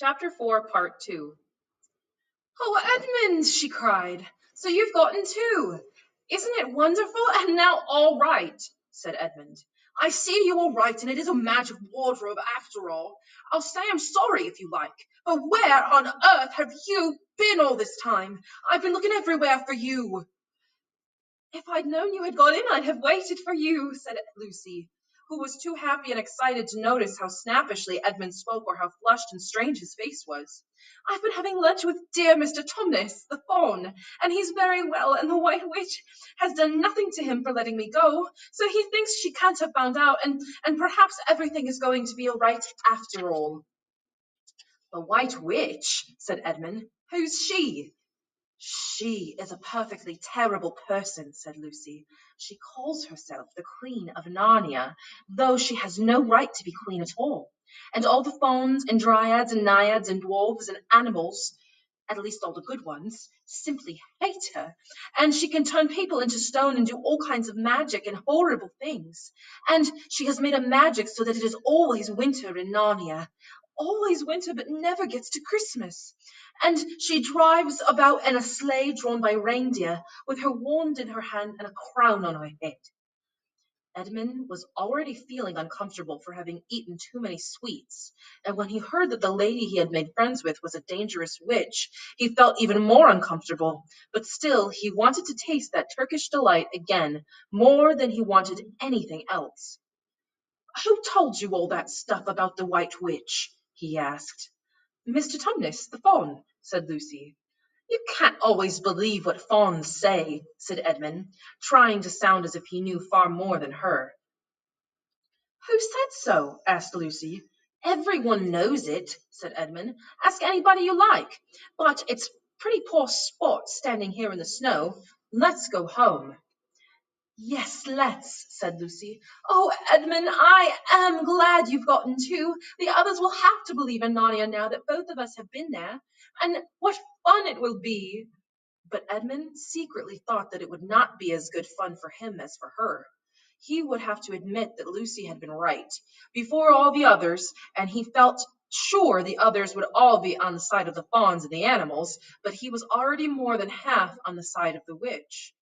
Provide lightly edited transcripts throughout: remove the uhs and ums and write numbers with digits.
Chapter 4, Part 2. "Oh, Edmund," she cried, "so you've gotten too. Isn't it wonderful? And now all right," said Edmund. "I see you all right, and it is a magic wardrobe after all. I'll say I'm sorry if you like, but where on earth have you been all this time? I've been looking everywhere for you." "If I'd known you had got in, I'd have waited for you," said Lucy, who was too happy and excited to notice how snappishly Edmund spoke or how flushed and strange his face was. "I've been having lunch with dear Mr. Tumnus, the faun, and he's very well, and the White Witch has done nothing to him for letting me go, so he thinks she can't have found out, and perhaps everything is going to be all right after all." "The White Witch?" said Edmund. "Who's she?" "She is a perfectly terrible person," said Lucy. "She calls herself the Queen of Narnia, though she has no right to be queen at all. And all the fauns and dryads and naiads and dwarves and animals, at least all the good ones, simply hate her. And she can turn people into stone and do all kinds of magic and horrible things. And she has made a magic so that it is always winter in Narnia. Always winter, but never gets to Christmas. And she drives about in a sleigh drawn by reindeer, with her wand in her hand and a crown on her head." Edmund was already feeling uncomfortable for having eaten too many sweets, and when he heard that the lady he had made friends with was a dangerous witch, he felt even more uncomfortable, but still he wanted to taste that Turkish delight again more than he wanted anything else. "Who told you all that stuff about the White Witch?" he asked. "Mr. Tumnus, the faun," said Lucy. "You can't always believe what fauns say," said Edmund, trying to sound as if he knew far more than her. "Who said so?" asked Lucy. "Everyone knows it," said Edmund. "Ask anybody you like. But it's pretty poor sport standing here in the snow. Let's go home." "Yes, let's," said Lucy. "Oh, Edmund, I am glad you've gotten too. The others will have to believe in Narnia now that both of us have been there. And what fun it will be!" But Edmund secretly thought that it would not be as good fun for him as for her. He would have to admit that Lucy had been right before all the others, and he felt sure the others would all be on the side of the fauns and the animals, but he was already more than half on the side of the witch.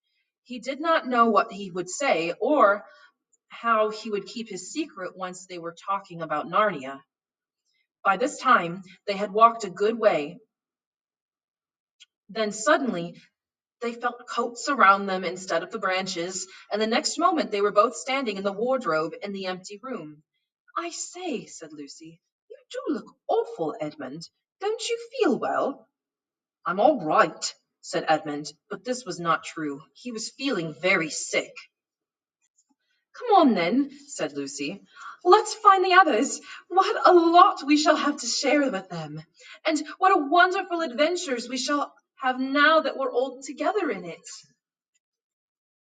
He did not know what he would say or how he would keep his secret once they were talking about Narnia. By this time, they had walked a good way. Then suddenly, they felt coats around them instead of the branches, and the next moment they were both standing in the wardrobe in the empty room. "I say," said Lucy, "you do look awful, Edmund. Don't you feel well?" "I'm all right," said Edmund, but this was not true. He was feeling very sick. "Come on, then," said Lucy. "Let's find the others. What a lot we shall have to share with them! And what a wonderful adventures we shall have now that we're all together in it."